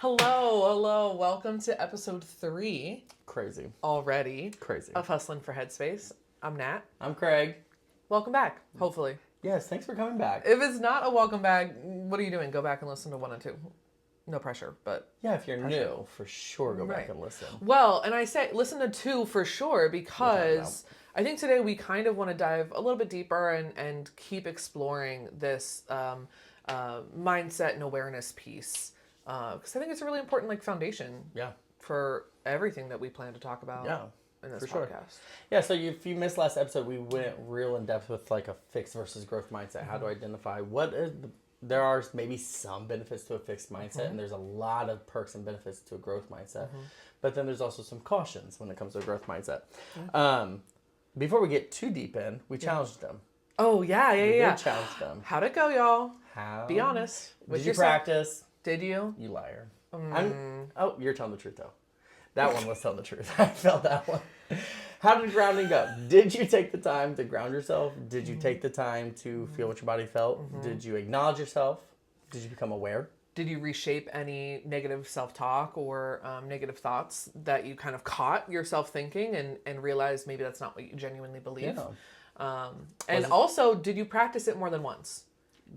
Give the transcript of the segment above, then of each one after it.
Hello. Welcome to episode 3 Crazy. already Crazy. of Hustling for Headspace. I'm Nat. I'm Craig. Welcome back, hopefully. Yes, thanks for coming back. If it's not a welcome back, what are you doing? Go back and listen to 1 and 2. No pressure, but... Yeah, if you're new, for sure go back Right. and listen. Well, and I say listen to 2 for sure because I think today we kind of want to dive a little bit deeper and keep exploring this mindset and awareness piece. Because I think it's a really important foundation Yeah. for everything that we plan to talk about Yeah, in this for sure. podcast. Yeah, so if you missed last episode, we went real in depth with like a fixed versus growth mindset. How to identify there are maybe some benefits to a fixed mindset, and there's a lot of perks and benefits to a growth mindset. But then there's also some cautions when it comes to a growth mindset. Before we get too deep in, we challenged them. Oh, yeah. We did challenge them. How'd it go, y'all? How? Be honest with Did you yourself. practice? Did you? You liar. You're telling the truth, though. That one was telling the truth. I felt that one. How did grounding go? Did you take the time to ground yourself? Did you take the time to feel what your body felt? Did you acknowledge yourself? Did you become aware? Did you reshape any negative self-talk or negative thoughts that you kind of caught yourself thinking and realized maybe that's not what you genuinely believe? Yeah. And also, did you practice it more than once?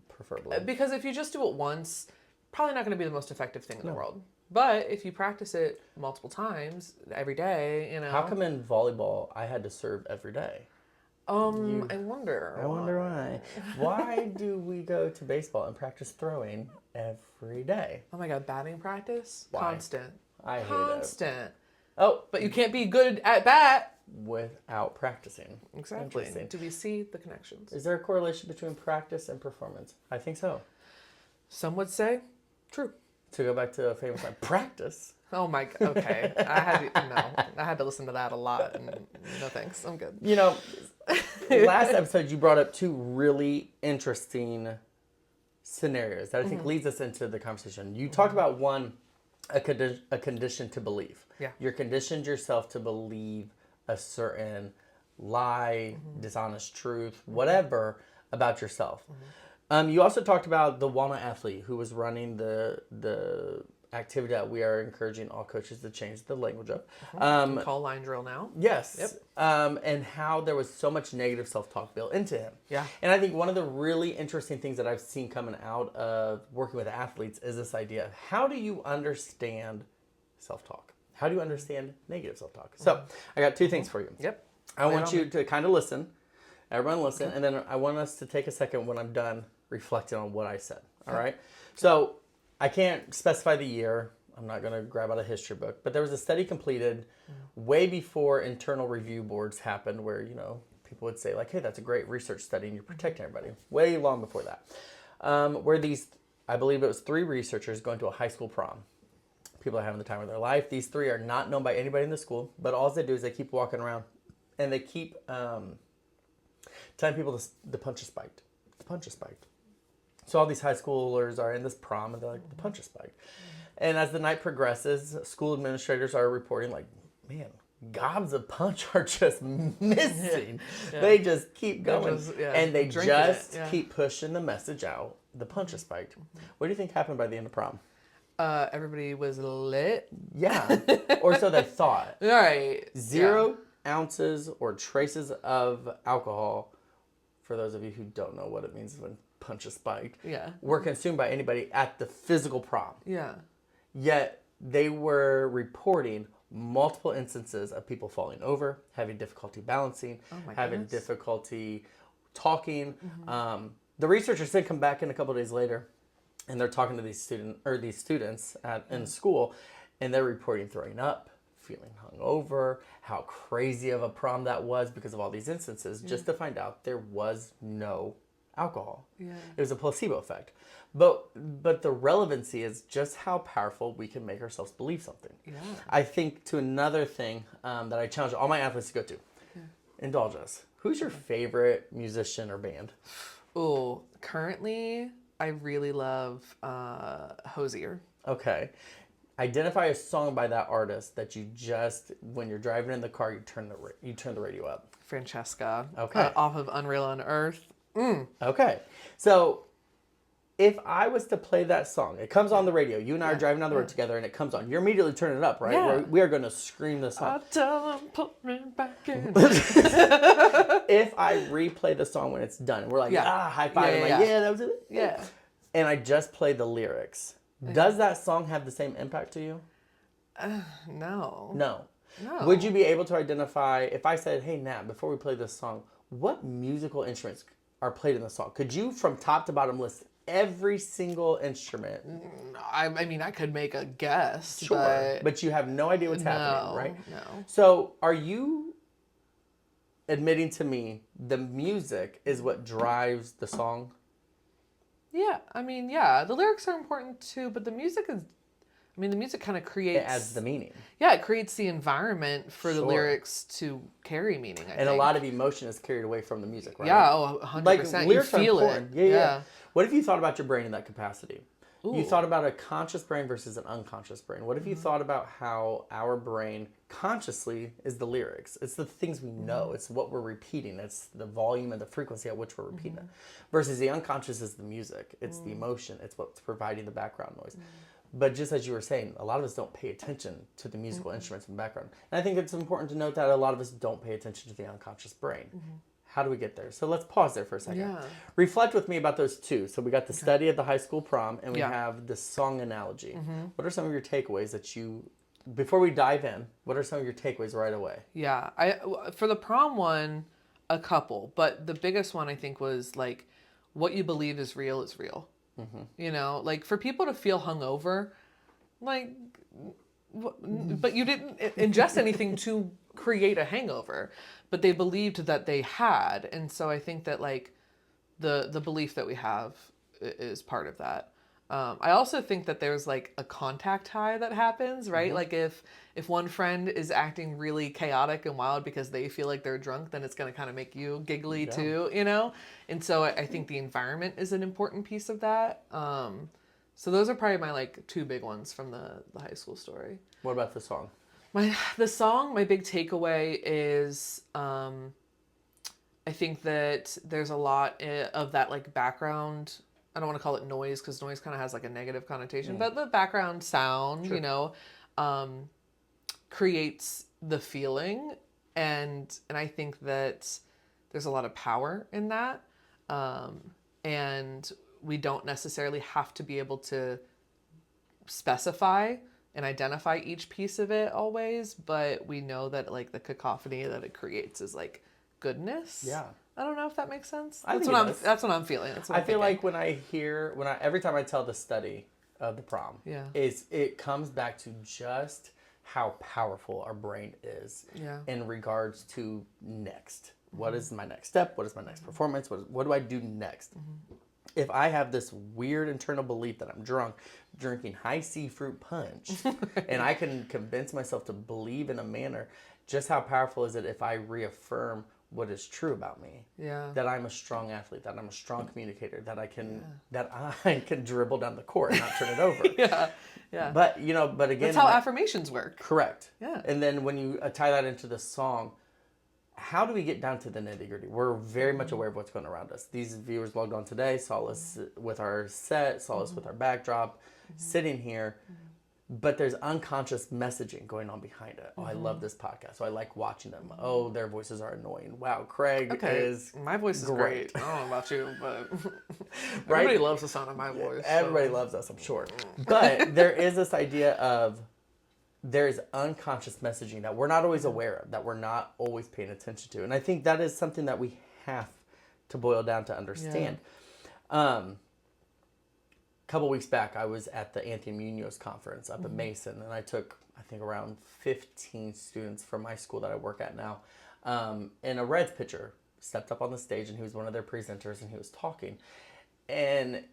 Preferably. Because if you just do it once, probably not going to be the most effective thing in the world. But if you practice it multiple times every day, How come in volleyball I had to serve every day? I wonder. I wonder why. Why do we go to baseball and practice throwing every day? Oh my God, batting practice? Why? Constant. I hate it. Constant. Oh, But you can't be good at bat. without practicing. Exactly. Interesting. Do we see the connections? Is there a correlation between practice and performance? I think so. Some would say true. To go back to a famous line, practice. Oh my God. Okay. I had to listen to that a lot. And no thanks. I'm good. You know, last episode you brought up 2 really interesting scenarios that I think leads us into the conversation. You talked about one, a condition to believe. Yeah. You're conditioned yourself to believe a certain lie, dishonest truth, whatever about yourself. You also talked about the Walnut athlete who was running the activity that we are encouraging all coaches to change the language of. Call line drill now. Yes. Yep. And how there was so much negative self-talk built into him. Yeah. And I think one of the really interesting things that I've seen coming out of working with athletes is this idea of how do you understand self-talk? How do you understand negative self-talk? So I got 2 things for you. Yep. I want you to kind of listen. Everyone listen. And then I want us to take a second when I'm done reflecting on what I said. All right? So I can't specify the year. I'm not going to grab out a history book. But there was a study completed way before internal review boards happened where, people would say like, hey, that's a great research study and you're protecting everybody. Way long before that. Where I believe it was 3 researchers going to a high school prom. People are having the time of their life. These 3 are not known by anybody in the school. But all they do is they keep walking around and they keep telling people the punch is spiked. The punch is spiked. So all these high schoolers are in this prom and they're like, the punch is spiked. And as the night progresses, school administrators are reporting like, man, gobs of punch are just missing. Yeah. They just keep going. And they just keep pushing the message out. The punch is spiked. What do you think happened by the end of prom? Everybody was lit. Yeah. Or so they thought. Right. 0 ounces or traces of alcohol, for those of you who don't know what it means when punch is spiked, were consumed by anybody at the physical prom. Yeah. Yet they were reporting multiple instances of people falling over, having difficulty balancing, having difficulty talking. The researchers did come back in a couple of days later, and they're talking to these students in school, and they're reporting throwing up, feeling hungover, how crazy of a prom that was because of all these instances, just to find out there was no alcohol. Yeah. It was a placebo effect. But the relevancy is just how powerful we can make ourselves believe something. Yeah. I think to another thing that I challenge all my athletes to go to, indulge us. Who's your favorite musician or band? Oh, currently I really love Hozier. Okay. Identify a song by that artist that you just, when you're driving in the car, you turn the radio up. Francesca. Okay. Off of Unreal on Earth. Okay. So If I was to play that song, it comes on the radio. You and I are driving down the road together, and it comes on. You're immediately turning it up, right? Yeah. We are going to scream this song. I'll tell them, put me back in. If I replay the song when it's done, we're like, high five. I'm like, that was it. Yeah. And I just play the lyrics. Does that song have the same impact to you? No. No. No. Would you be able to identify, if I said, hey, Nat, before we play this song, what musical instruments are played in the song? Could you, from top to bottom, list every single instrument? I mean, I could make a guess. Sure. But you have no idea what's happening, right? No. So are you admitting to me the music is what drives the song? Yeah. I mean, yeah. The lyrics are important too, but the music is... I mean, the music kind of creates... It adds the meaning. Yeah, it creates the environment for the Sure. lyrics to carry meaning, I think. And a lot of emotion is carried away from the music, right? Yeah, 100%. Like, You feel it. Yeah. What if you thought about your brain in that capacity? Ooh. You thought about a conscious brain versus an unconscious brain. What if you thought about how our brain consciously is the lyrics? It's the things we know. It's what we're repeating. It's the volume and the frequency at which we're repeating it. Versus the unconscious is the music. It's the emotion. It's what's providing the background noise. But just as you were saying, a lot of us don't pay attention to the musical instruments in the background. And I think it's important to note that a lot of us don't pay attention to the unconscious brain. How do we get there? So let's pause there for a second. Yeah. Reflect with me about those two. So we got the study of the high school prom, and we Yeah. have the song analogy. What are some of your takeaways that you, before we dive in, what are some of your takeaways right away? Yeah. For the prom one, a couple. But the biggest one, I think, was like, what you believe is real is real. You know, like for people to feel hungover, like, but you didn't ingest anything to create a hangover, but they believed that they had. And so I think that like the belief that we have is part of that. I also think that there's like a contact high that happens, right? Like if one friend is acting really chaotic and wild because they feel like they're drunk, then it's going to kind of make you giggly too, you know? And so I think the environment is an important piece of that. So those are probably my like two big ones from the high school story. What about the song? The song, my big takeaway is, I think that there's a lot of that like background. I don't want to call it noise because noise kind of has like a negative connotation, but the background sound, you know, creates the feeling, and I think that there's a lot of power in that, and we don't necessarily have to be able to specify and identify each piece of it always, but we know that like the cacophony that it creates is like goodness. Yeah. I don't know if that makes sense. I think That's what it does. that's what I'm feeling. That's what I I'm feel thinking. like every time I tell the study of the prom, Yeah. it comes back to just how powerful our brain is Yeah. in regards to next. What is my next step? What is my next performance? What do I do next? If I have this weird internal belief that I'm drunk, drinking high C fruit punch, and I can convince myself to believe in a manner, just how powerful is it if I reaffirm what is true about me? Yeah. That I'm a strong athlete, that I'm a strong communicator, that I can dribble down the court and not turn it over. Yeah. Yeah. But again, That's how affirmations work. correct. Yeah. And then when you tie that into the song, how do we get down to the nitty gritty? We're very much aware of what's going around us. These viewers logged on today saw us with our set, saw us with our backdrop, sitting here. But there's unconscious messaging going on behind it. Oh, I love this podcast. Oh, I like watching them. Oh, their voices are annoying. Wow, Craig is my voice is great. great. I don't know about you, but Right? everybody loves the sound of my voice. Everybody loves us, I'm sure. But there is this idea of there's unconscious messaging that we're not always aware of, that we're not always paying attention to. And I think that is something that we have to boil down to understand. A couple weeks back, I was at the Anthony Munoz conference up at Mason, and I took, I think, around 15 students from my school that I work at now. And a Reds pitcher stepped up on the stage, and he was one of their presenters, and he was talking. And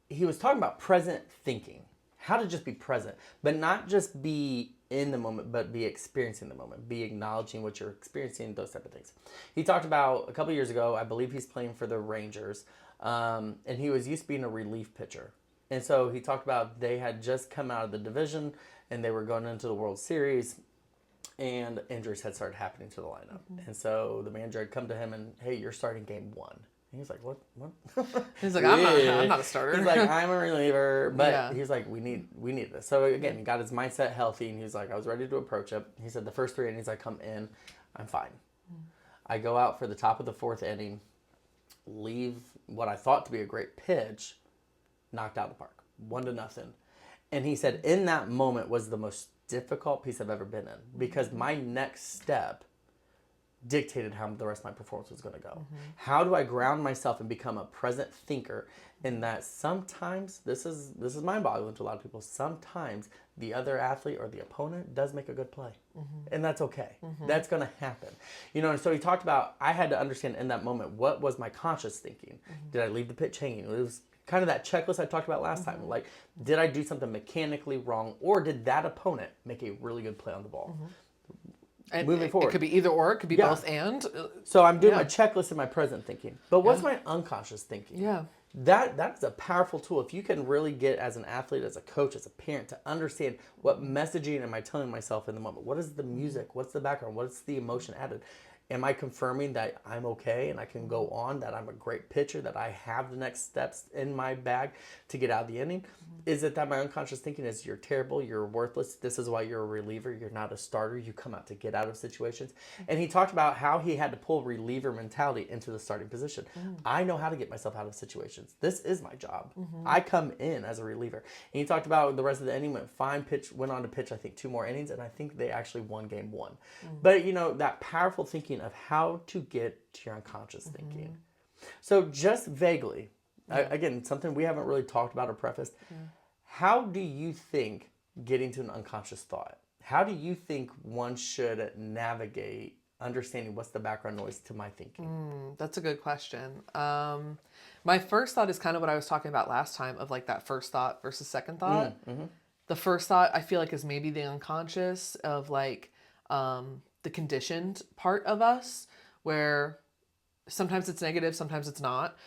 he was talking about present thinking, how to just be present, but not just be in the moment, but be experiencing the moment, be acknowledging what you're experiencing, those type of things. He talked about a couple years ago, I believe he's playing for the Rangers, and he was used to being a relief pitcher. And so he talked about they had just come out of the division and they were going into the World Series, and injuries had started happening to the lineup. And so the manager had come to him and, hey, you're starting game one. And he's like, what? He's like, I'm not a starter. He's like, I'm a reliever, but Yeah. he's like, we need this. So again, he got his mindset healthy, and he's like, I was ready to approach it. He said the first 3 innings I come in, I'm fine. I go out for the top of the 4th inning, leave what I thought to be a great pitch, knocked out of the park, 1-0. And he said, in that moment was the most difficult piece I've ever been in, because my next step dictated how the rest of my performance was going to go. How do I ground myself and become a present thinker in that sometimes, this is mind-boggling to a lot of people, sometimes the other athlete or the opponent does make a good play. And that's okay. That's going to happen. And so he talked about, I had to understand in that moment, what was my conscious thinking? Did I leave the pitch hanging? It was kind of that checklist I talked about last time. Like, did I do something mechanically wrong, or did that opponent make a really good play on the ball? And moving forward. It could be either or. It could be both and. So I'm doing my checklist in my present thinking. But what's my unconscious thinking? Yeah. That is a powerful tool. If you can really get, as an athlete, as a coach, as a parent, to understand what messaging am I telling myself in the moment? What is the music? What's the background? What's the emotion added? Am I confirming that I'm okay and I can go on, that I'm a great pitcher, that I have the next steps in my bag to get out of the inning? Is it that my unconscious thinking is, you're terrible, you're worthless, this is why you're a reliever, you're not a starter, you come out to get out of situations? And he talked about how he had to pull reliever mentality into the starting position. I know how to get myself out of situations. This is my job. I come in as a reliever. And he talked about the rest of the inning, went on to pitch, I think, 2 more innings, and I think they actually won game 1. But, that powerful thinking of how to get to your unconscious thinking. So just vaguely, again, something we haven't really talked about or prefaced, how do you think getting to an unconscious thought, how do you think one should navigate understanding what's the background noise to my thinking? That's a good question. My first thought is kind of what I was talking about last time, of like that first thought versus second thought. The first thought, I feel like, is maybe the unconscious of like the conditioned part of us, where sometimes it's negative, sometimes it's not,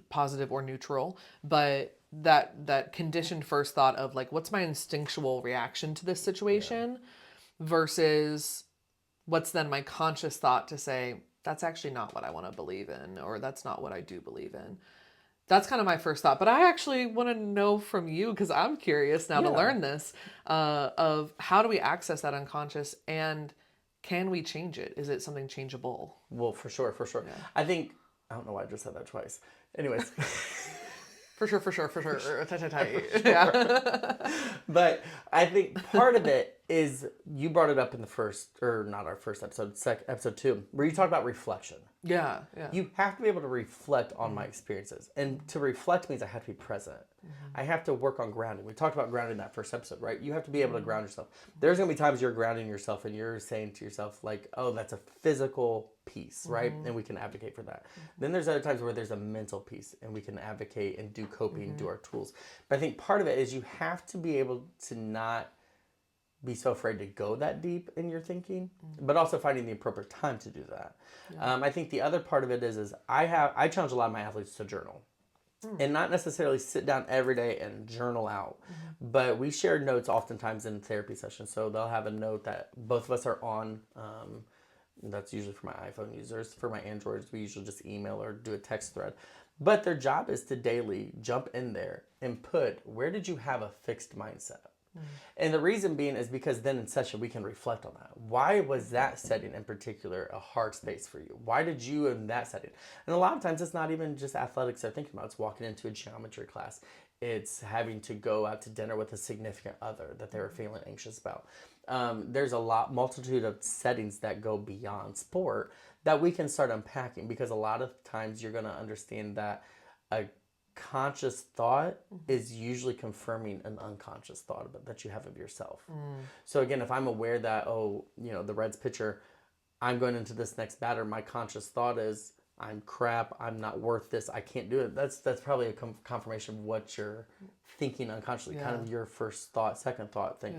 positive or neutral, but that conditioned first thought of like, what's my instinctual reaction to this situation versus what's then my conscious thought to say, that's actually not what I want to believe in, or that's not what I do believe in. That's kind of my first thought. But I actually want to know from you, because I'm curious now to learn this, of how do we access that unconscious, and can we change it? Is it something changeable? Well, for sure. Yeah. I don't know why I just said that twice. Anyways. For sure. Yeah. But I think part of it is, you brought it up in the first, or not our first episode, episode 2, where you talk about reflection. Yeah. You have to be able to reflect on my experiences. And to reflect means I have to be present. I have to work on grounding. We talked about grounding in that first episode, right? You have to be able to ground yourself. There's going to be times you're grounding yourself and you're saying to yourself, like, oh, that's a physical piece, right? And we can advocate for that. Then there's other times where there's a mental piece, and we can advocate and do coping, do our tools. But I think part of it is, you have to be able to not be so afraid to go that deep in your thinking, but also finding the appropriate time to do that. I think the other part of it is I challenge a lot of my athletes to journal. And not necessarily sit down every day and journal out, but we share notes oftentimes in therapy sessions. So they'll have a note that both of us are on. That's usually for my iPhone users. For my Androids, we usually just email or do a text thread. But their job is to daily jump in there and put, where did you have a fixed mindset? And the reason being is because then in session we can reflect on that. Why was that setting in particular a hard space for you? Why did you in that setting? And a lot of times it's not even just athletics they're thinking about. It's walking into a geometry class. It's having to go out to dinner with a significant other that they were feeling anxious about. There's a multitude of settings that go beyond sport that we can start unpacking, because a lot of times you're going to understand that a conscious thought is usually confirming an unconscious thought that you have of yourself. So again, if I'm aware that, the Reds pitcher, I'm going into this next batter, my conscious thought is, I'm crap, I'm not worth this, I can't do it. That's probably a confirmation of what you're thinking unconsciously, kind of your first thought, second thought thing.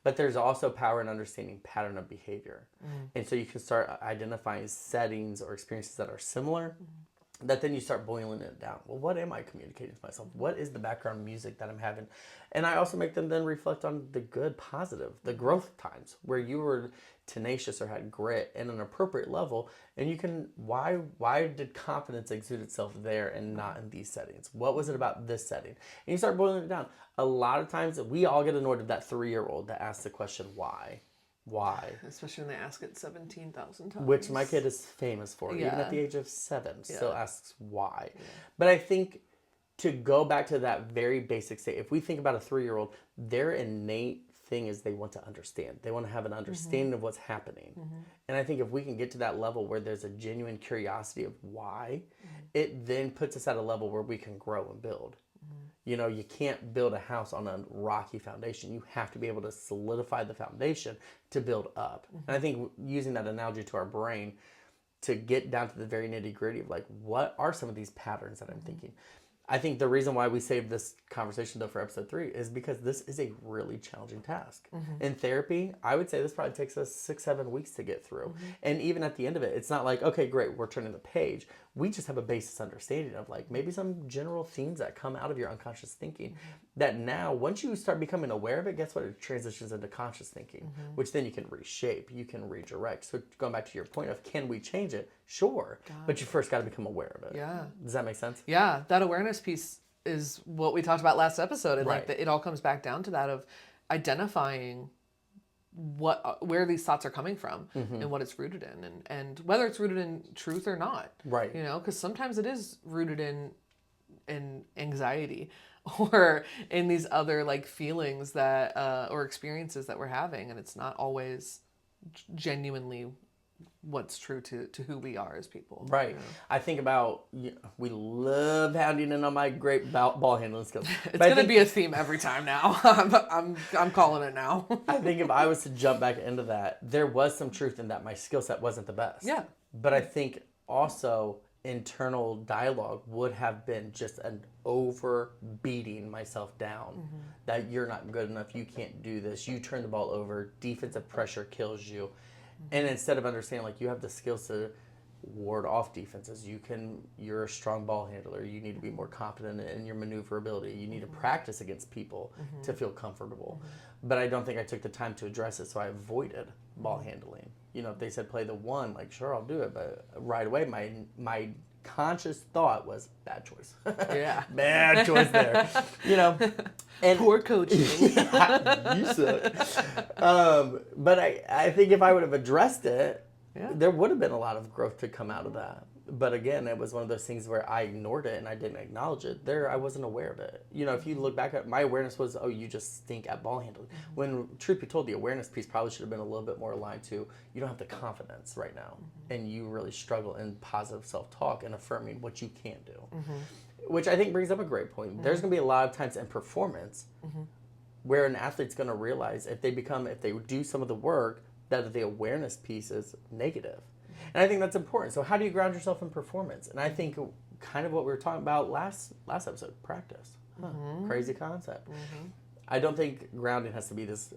But there's also power in understanding pattern of behavior. And so you can start identifying settings or experiences that are similar, that then you start boiling it down. Well, what am I communicating to myself? What is the background music that I'm having? And I also make them then reflect on the good, positive, the growth times where you were tenacious or had grit in an appropriate level. And you can, why did confidence exude itself there and not in these settings? What was it about this setting? And you start boiling it down. A lot of times we all get annoyed at that 3-year-old that asks the question, why? Why? Especially when they ask it 17,000 times. Which my kid is famous for. Yeah. Even at the age of 7, still Yeah. asks why. Yeah. But I think to go back to that very basic state, if we think about a 3-year-old, their innate thing is they want to understand. They want to have an understanding of what's happening. And I think if we can get to that level where there's a genuine curiosity of why, it then puts us at a level where we can grow and build. You know, you can't build a house on a rocky foundation. You have to be able to solidify the foundation to build up. And I think using that analogy to our brain to get down to the very nitty gritty of like, what are some of these patterns that I'm thinking? I think the reason why we saved this conversation though for episode 3 is because this is a really challenging task. In therapy, I would say this probably takes us 6-7 weeks to get through. And even at the end of it, it's not like, okay, great, we're turning the page. We just have a basis understanding of like maybe some general themes that come out of your unconscious thinking that now once you start becoming aware of it, guess what? It transitions into conscious thinking, which then you can reshape, you can redirect. So going back to your point of can we change it? Sure. But you first got to become aware of it. Yeah. Does that make sense? Yeah, that awareness piece is what we talked about last episode, and Right. like it all comes back down to that of identifying where these thoughts are coming from and what it's rooted in, and whether it's rooted in truth or not. Right. You know, because sometimes it is rooted in anxiety or in these other like feelings that or experiences that we're having, and it's not always genuinely what's true to who we are as people. Right. You know? I think about, we love hounding in on my great ball handling skills. It's gonna be a theme every time now. I'm calling it now. I think if I was to jump back into that, there was some truth in that my skill set wasn't the best. Yeah. But I think also internal dialogue would have been just an over beating myself down that you're not good enough, you can't do this, you turn the ball over, defensive pressure kills you. And instead of understanding like you have the skills to ward off defenses, you're a strong ball handler, you need to be more confident in your maneuverability, you need to practice against people to feel comfortable. But I don't think I took the time to address it, so I avoided ball handling. You know, if they said play the 1, like sure I'll do it, but right away my conscious thought was bad choice. Yeah. Bad choice there. You know. And Poor coaching. you suck. But I think if I would have addressed it, there would have been a lot of growth to come out of that. But again, it was one of those things where I ignored it and I didn't acknowledge it. I wasn't aware of it. You know, if you look back at my awareness was, oh, you just stink at ball handling. When truth be told, the awareness piece probably should have been a little bit more aligned to you don't have the confidence right now, and you really struggle in positive self-talk and affirming what you can do. Which I think brings up a great point. There's going to be a lot of times in performance where an athlete's going to realize if they do some of the work, that the awareness piece is negative. And I think that's important. So how do you ground yourself in performance? And I think kind of what we were talking about last episode, practice. Crazy concept. I don't think grounding has to be this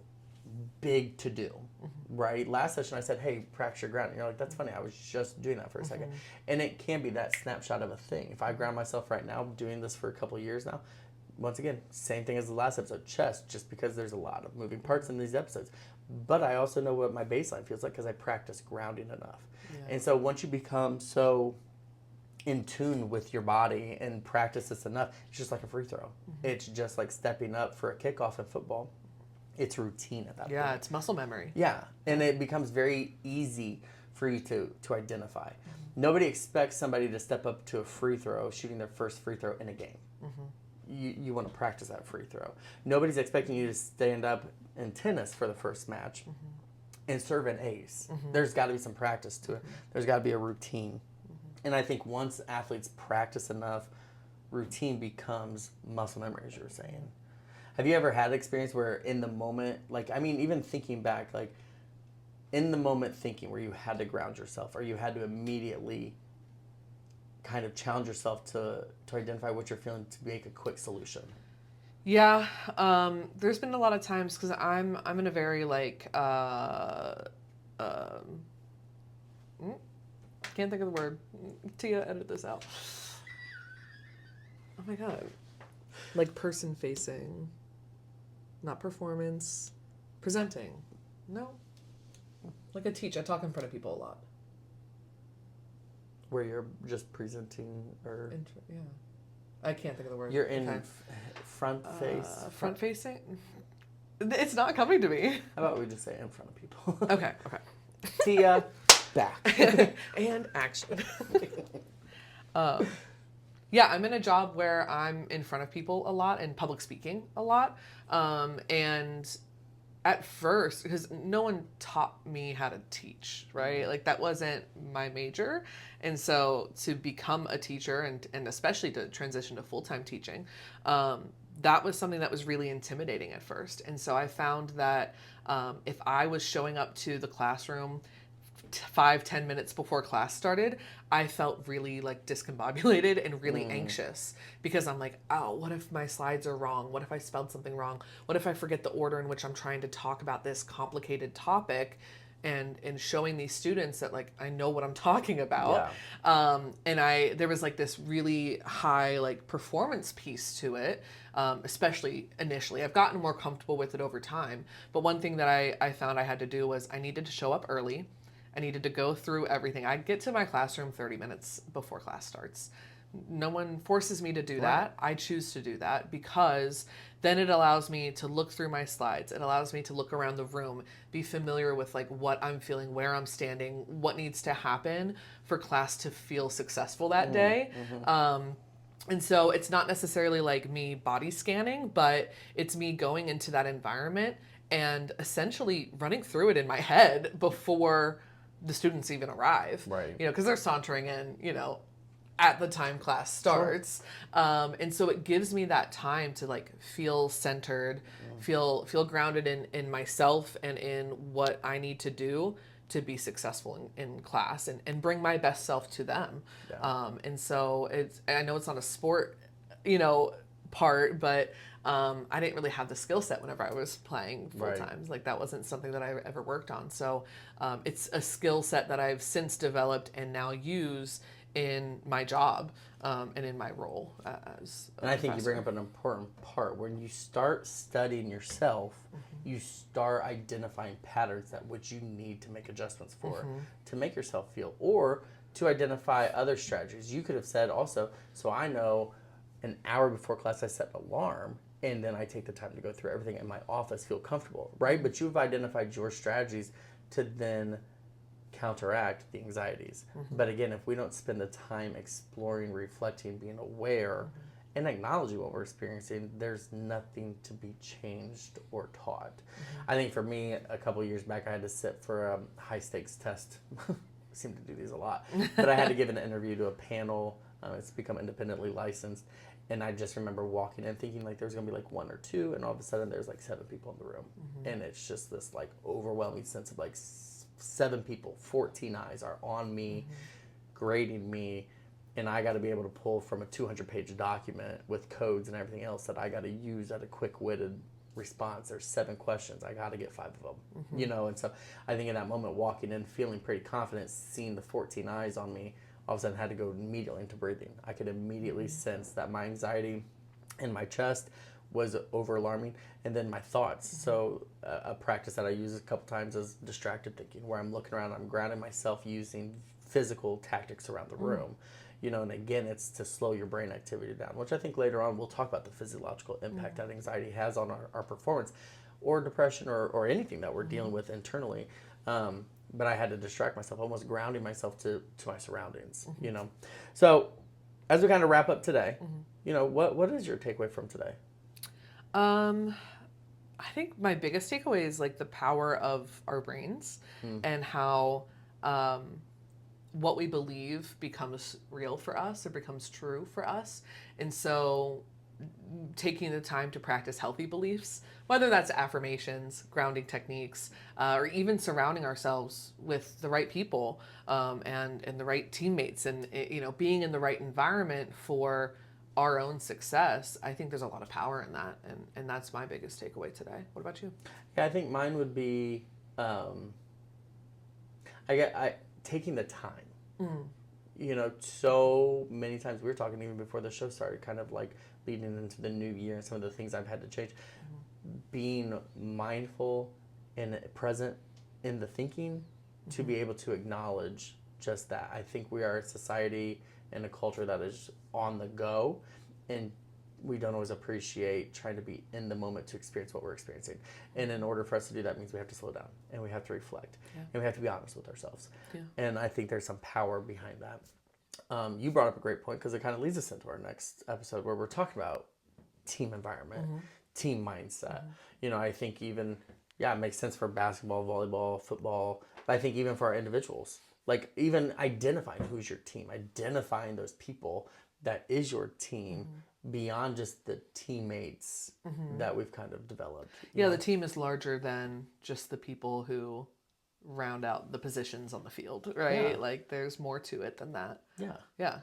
big to do, right? Last session I said, hey, practice your grounding. You're like, that's funny. I was just doing that for a second. And it can be that snapshot of a thing. If I ground myself right now, doing this for a couple of years now, once again, same thing as the last episode, chest, just because there's a lot of moving parts in these episodes. But I also know what my baseline feels like because I practice grounding enough. Yeah. And so once you become so in tune with your body and practice this enough, it's just like a free throw. It's just like stepping up for a kickoff in football. It's routine at that point. Yeah, it's muscle memory. Yeah, and it becomes very easy for you to identify. Nobody expects somebody to step up to a free throw, shooting their first free throw in a game. You want to practice that free throw. Nobody's expecting you to stand up in tennis for the first match and serve an ace. There's got to be some practice to it. There's got to be a routine. And I think once athletes practice enough, routine becomes muscle memory, as you were saying. Have you ever had an experience where in the moment, like, I mean, even thinking back, like, in the moment thinking where you had to ground yourself or you had to immediately kind of challenge yourself to identify what you're feeling to make a quick solution? Yeah, there's been a lot of times because I'm in a very like can't think of the word. Tia, edit this out. Oh my god. Like person facing, not performance, presenting. No. Like I teach, I talk in front of people a lot. Where you're just presenting or... Yeah. I can't think of the word. You're in front face? Front facing? It's not coming to me. How about we just say in front of people? Okay. Tia, back. And action. Yeah, I'm in a job where I'm in front of people a lot and public speaking a lot. And at first, because no one taught me how to teach, right? Like that wasn't my major. And so to become a teacher and especially to transition to full-time teaching, that was something that was really intimidating at first. And so I found that if I was showing up to the classroom 5-10 minutes before class started, I felt really like discombobulated and really anxious because I'm like, oh, what if my slides are wrong? What if I spelled something wrong? What if I forget the order in which I'm trying to talk about this complicated topic? And showing these students that like I know what I'm talking about. Yeah. And there was like this really high like performance piece to it, especially initially. I've gotten more comfortable with it over time. But one thing that I found I had to do was I needed to show up early. I needed to go through everything. I get to my classroom 30 minutes before class starts. No one forces me to do that. I choose to do that because then it allows me to look through my slides. It allows me to look around the room, be familiar with like what I'm feeling, where I'm standing, what needs to happen for class to feel successful that day. And so it's not necessarily like me body scanning, but it's me going into that environment and essentially running through it in my head before the students even arrive. Right. You know, because they're sauntering in, you know, at the time class starts. Sure. And so it gives me that time to like feel centered, feel grounded in myself and in what I need to do to be successful in class and bring my best self to them. Yeah. And so I know it's not a sport, you know, part, but I didn't really have the skill set whenever I was playing full time. Like that wasn't something that I ever worked on. So it's a skill set that I've since developed and now use in my job and in my role as a And I think you professor. bring up an important part. When you start studying yourself, you start identifying patterns that which you need to make adjustments for to make yourself feel, or to identify other strategies. You could have said also, so I know an hour before class I set an alarm and then I take the time to go through everything in my office, feel comfortable, right? But you've identified your strategies to then counteract the anxieties. But again, if we don't spend the time exploring, reflecting, being aware, and acknowledging what we're experiencing, there's nothing to be changed or taught. I think for me, a couple of years back, I had to sit for a high stakes test. I seem to do these a lot. But I had to give an interview to a panel. It's become independently licensed. And I just remember walking in thinking like there's going to be like one or two, and all of a sudden there's like 7 people in the room. And it's just this like overwhelming sense of like 7 people, 14 eyes are on me, grading me, and I got to be able to pull from a 200-page document with codes and everything else that I got to use at a quick-witted response. There's 7 questions. I got to get 5 of them, you know? And so I think in that moment, walking in, feeling pretty confident, seeing the 14 eyes on me, all of a sudden had to go immediately into breathing. I could immediately sense that my anxiety in my chest was over alarming, and then my thoughts. So a practice that I use a couple times is distracted thinking, where I'm looking around, I'm grounding myself using physical tactics around the room. You know, and again, it's to slow your brain activity down, which I think later on we'll talk about the physiological impact that anxiety has on our performance, or depression, or anything that we're dealing with internally. But I had to distract myself, almost grounding myself to my surroundings, you know. So as we kind of wrap up today, you know, what is your takeaway from today? I think my biggest takeaway is like the power of our brains and how what we believe becomes real for us or becomes true for us. And so taking the time to practice healthy beliefs, whether that's affirmations, grounding techniques, or even surrounding ourselves with the right people and the right teammates and, you know, being in the right environment for our own success. I think there's a lot of power in that. And that's my biggest takeaway today. What about you? Yeah, I think mine would be taking the time. you know, so many times we were talking even before the show started, kind of like leading into the new year and some of the things I've had to change. Being mindful and present in the thinking to be able to acknowledge just that. I think we are a society and a culture that is on the go, and we don't always appreciate trying to be in the moment to experience what we're experiencing. And in order for us to do that means we have to slow down and we have to reflect and we have to be honest with ourselves. Yeah. And I think there's some power behind that. You brought up a great point because it kind of leads us into our next episode where we're talking about team environment, team mindset. You know, I think even, it makes sense for basketball, volleyball, football, but I think even for our individuals, like even identifying who's your team, identifying those people that is your team beyond just the teammates that we've kind of developed. Yeah, the team is larger than just the people who round out the positions on the field, right? Yeah. Like there's more to it than that. Yeah. Yeah.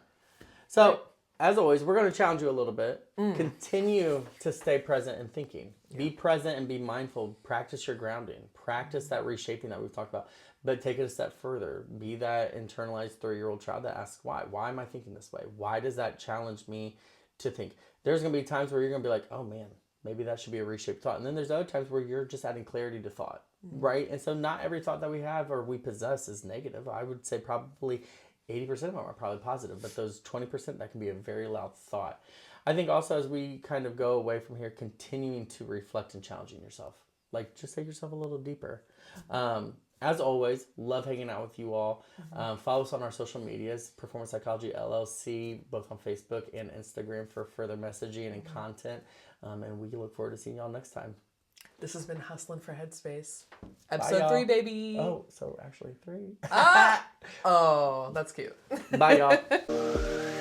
So, as always, we're going to challenge you a little bit. Continue to stay present in thinking. Be present and be mindful. Practice your grounding. Practice that reshaping that we've talked about. But take it a step further. Be that internalized 3-year-old child that asks why. Why am I thinking this way? Why does that challenge me to think? There's going to be times where you're going to be like, oh man, maybe that should be a reshaped thought. And then there's other times where you're just adding clarity to thought, right? And so not every thought that we have or we possess is negative. I would say probably 80% of them are probably positive, but those 20%, that can be a very loud thought. I think also as we kind of go away from here, continuing to reflect and challenging yourself. Like, just take yourself a little deeper. As always, love hanging out with you all. Follow us on our social medias, Performance Psychology LLC, both on Facebook and Instagram for further messaging and content. And we look forward to seeing y'all next time. This has been Hustlin' for Headspace. Episode y'all. 3, baby. Oh, so actually 3. Oh, that's cute. Bye, y'all.